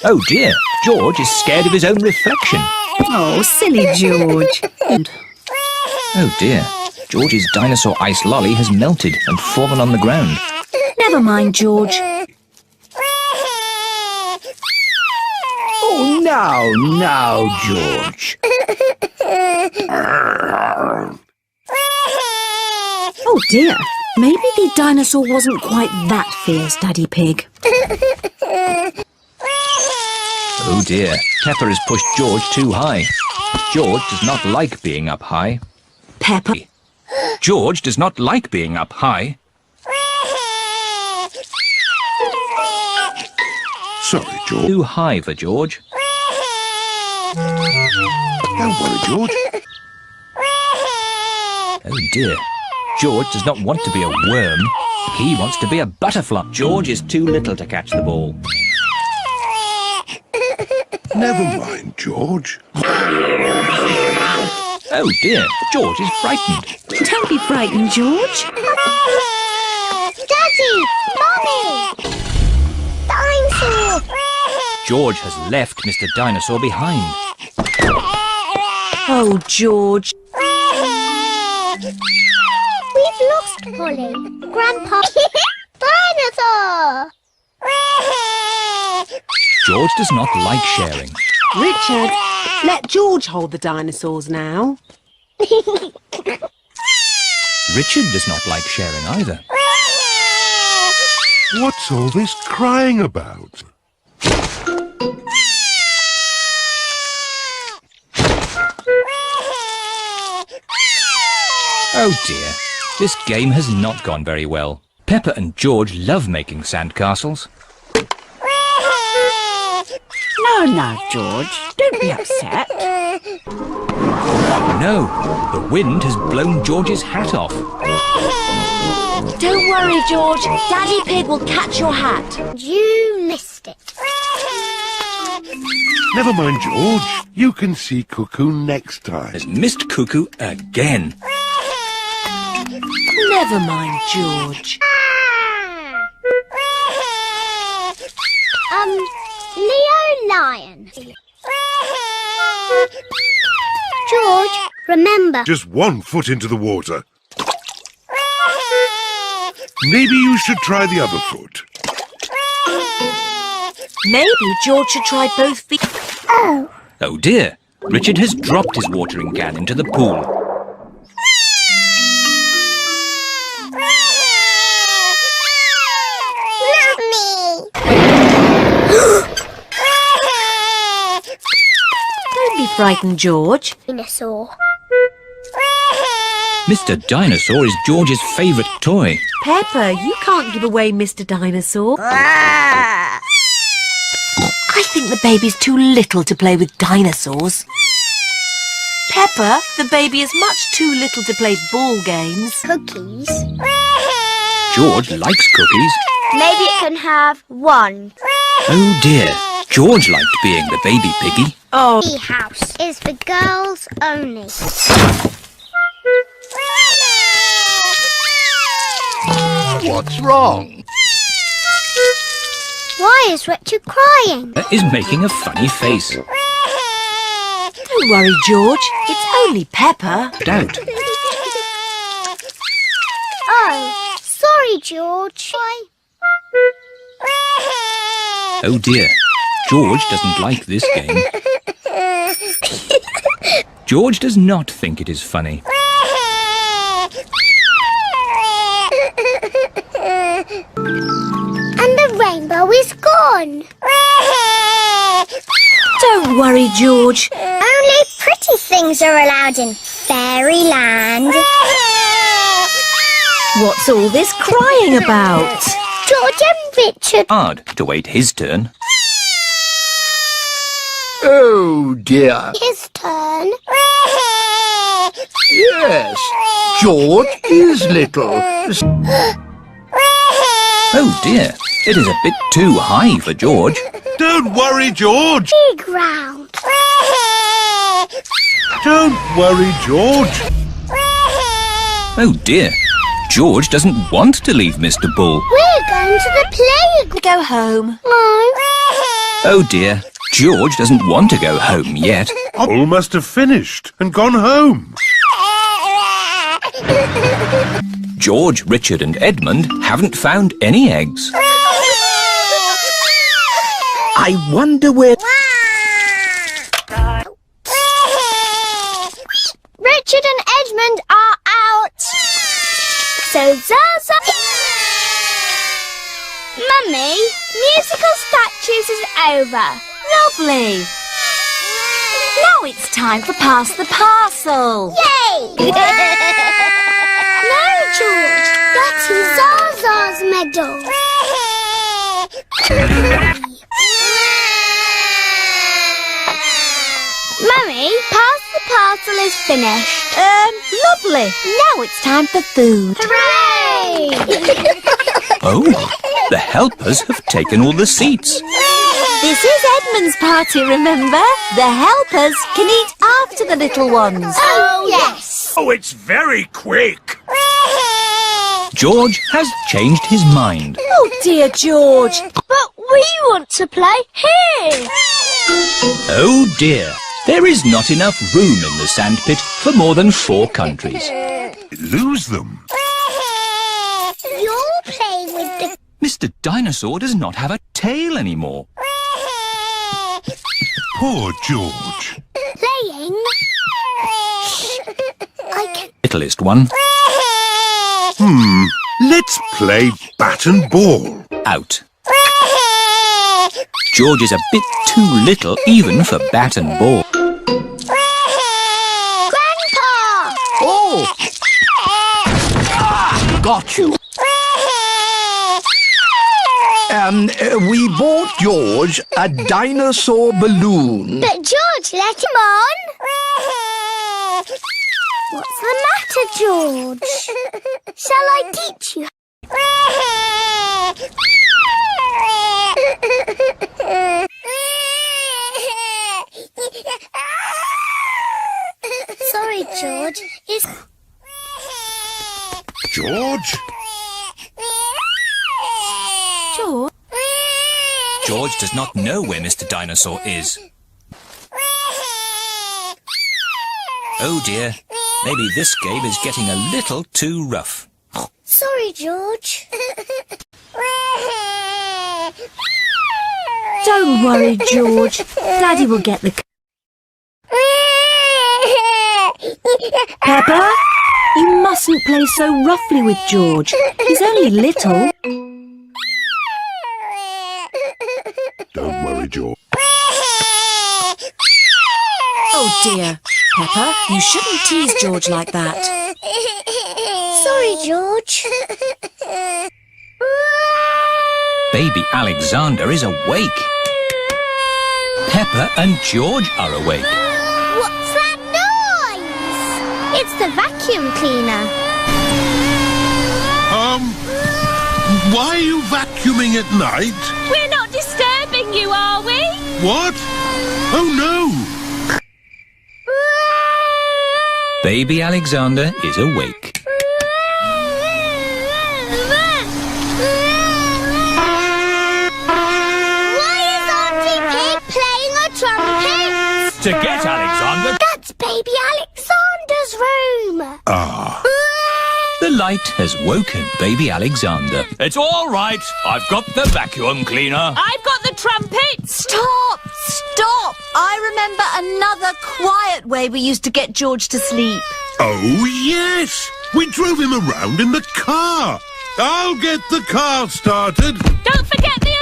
Oh dear, George is scared of his own reflection. Oh, silly George. Oh dear, George's dinosaur ice lolly has melted and fallen on the ground. Never mind, George. Oh, now, George. Oh dear, maybe the dinosaur wasn't quite that fierce, Daddy Pig. Oh dear, Pepper has pushed George too high. George does not like being up high. Pepper. George does not like being up high. Sorry, George. Too high for George. Don't worry, George. Oh dear, George does not want to be a worm. He wants to be a butterfly. George is too little to catch the ball. Never mind, George. Oh dear, George is frightened. Don't be frightened, George. Daddy! Mommy! Dinosaur! George has left Mr. Dinosaur behind. Oh, George. We've lost Polly. Grandpa. Dinosaur! George does not like sharing. Richard, let George hold the dinosaurs now. Richard does not like sharing either. What's all this crying about? Oh dear, this game has not gone very well. Pepper and George love making sandcastles. No, George, don't be upset. No, the wind has blown George's hat off. Don't worry, George. Daddy Pig will catch your hat. You missed it. Never mind, George. You can see Cuckoo next time. Has missed Cuckoo again. Never mind, George. Leo Lion. George, remember. Just 1 foot into the water. Maybe you should try the other foot. Maybe George should try both feet. Oh. Oh dear, Richard has dropped his watering can into the pool. Don't be frightened, George. Dinosaur. Mr. Dinosaur is George's favourite toy. Pepper, you can't give away Mr. Dinosaur. I think the baby's too little to play with dinosaurs. Pepper, the baby is much too little to play ball games. Cookies. George likes cookies. Maybe it can have 1. Oh dear, George liked being the baby piggy. Oh, The house is for girls only. What's wrong? Why is Richard crying? Is making a funny face. don't worry, George. It's only Pepper. Doubt. Oh, sorry, George. Oh dear, George doesn't like this game. George does not think it is funny. And the rainbow is gone. Don't worry, George. Only pretty things are allowed in fairyland. What's all this crying about? George and Richard. Hard to wait his turn. Oh dear. His turn. Yes, George is little. Oh dear, it is a bit too high for George. Don't worry, George. Big round. Don't worry, George. Oh dear, George doesn't want to leave Mr. Bull. We're going to the playground. Go home. No. Oh dear, George doesn't want to go home yet. All must have finished and gone home. George, Richard and Edmund haven't found any eggs. I wonder where... Richard and Edmund are out. So Zaza... Mummy, musical statues is over. Lovely. Now it's time for Pass the Parcel. Yay! No, George, that's Zaza's medal. Mummy, Pass the Parcel is finished. Lovely. Now it's time for food. Hooray! Oh, the helpers have taken all the seats. This is Edmund's party, remember? The helpers can eat after the little ones. Oh, yes. Oh, it's very quick. George has changed his mind. Oh dear, George. But we want to play here. Oh dear, there is not enough room in the sandpit for more than 4 countries. Lose them. You'll play with the... Mr. Dinosaur does not have a tail anymore. Poor George. Playing. I can... Littlest one, Let's play bat and ball. out. George is a bit too little even for bat and ball. Grandpa! Oh! Got you. We bought George a dinosaur balloon. But George, let him on. What's the matter, George? Shall I teach you? Sorry, George. It's... George? George? George does not know where Mr. Dinosaur is. Oh dear, maybe this game is getting a little too rough. Sorry, George. Don't worry, George. Daddy will get the... Peppa, you mustn't play so roughly with George. He's only little. Don't worry, George. Oh dear. Peppa, you shouldn't tease George like that. Sorry, George. Baby Alexander is awake. Peppa and George are awake. What's that noise? It's the vacuum cleaner. Why are you vacuuming at night? We're not disturbing you, are we? What? Oh, no. Baby Alexander is awake. Why is Auntie Pig playing a trumpet? To get Alexander, That's baby Alexander's room. the light has woken baby Alexander. It's all right. I've got the vacuum cleaner. I've got the trumpet. Stop! Stop! I remember another quiet way we used to get George to sleep. Oh, yes. We drove him around in the car. I'll get the car started. Don't forget the